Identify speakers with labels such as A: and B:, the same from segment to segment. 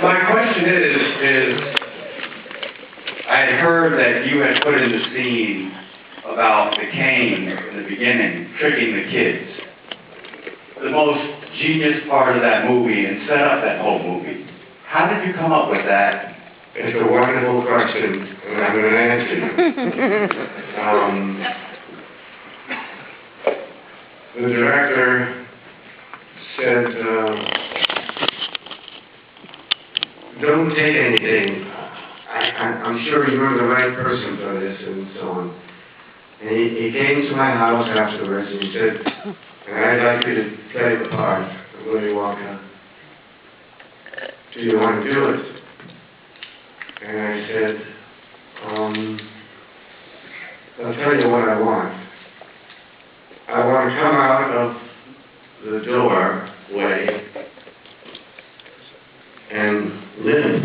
A: My question is, I had heard that you had put in the scene about the cane in the beginning, tricking the kids. The most genius part of that movie and set up that whole movie. How did you come up with that?
B: It's a wonderful question, and I'm going to answer you. The director said, don't take anything. I'm sure you're the right person for this, and so on. And he came to my house afterwards, and he said, I'd like you to play the part of Willy Wonka. Do you want to do it? And I said, I'll tell you what I want. I want to come out of the doorway and live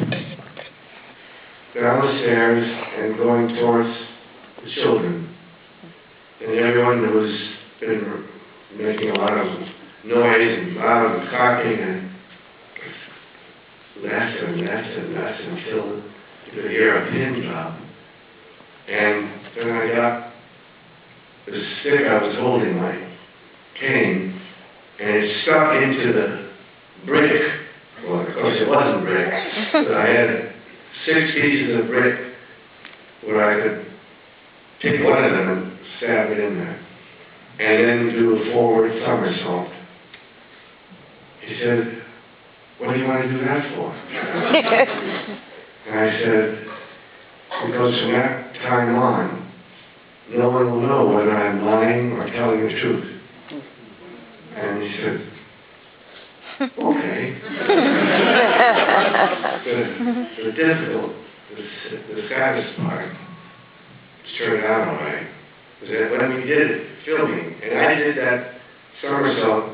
B: down the stairs and going towards the children. And everyone who's been making a lot of noise and loud and clapping and less until you could hear a pin drop. And then I got the stick I was holding, my cane, and it stuck into the brick. Well, of course it wasn't brick, but I had 6 pieces of brick where I could take one of them and stab it in there, and then do a forward somersault. He said, what do you want to do that for? And I said, because from that time on, no one will know whether I'm lying or telling the truth. And he said, okay. The difficult, the saddest part, turned out all right, was that when we did it, filming, and I did that somersault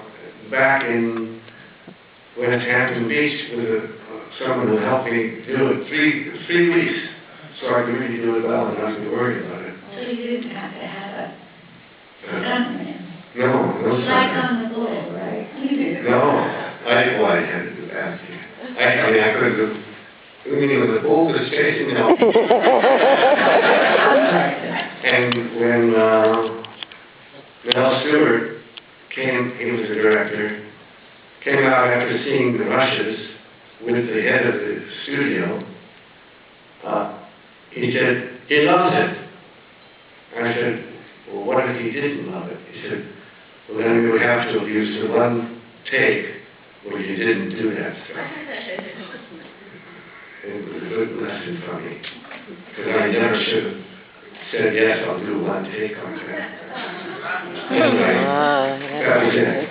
B: back in West Hampton Beach with someone who helped me do it 3 weeks, so I could really do it well and not be worried about it.
C: So you didn't have to have a stuntman?
B: No stuntman.
C: Like on the bull, right? You did.
B: No, I had to do that. I mean, I could have, meaning the bull was chasing me. And when Mel Stewart came, he was the director, came out after seeing the rushes with the head of the studio, he said, he loves it. And I said, well, what if he didn't love it? He said, well, then we would have to have used the one take where you didn't do that stuff. It was a good lesson for me, because I never should have said, yes, I'll do one take on that. Anyway, that was it.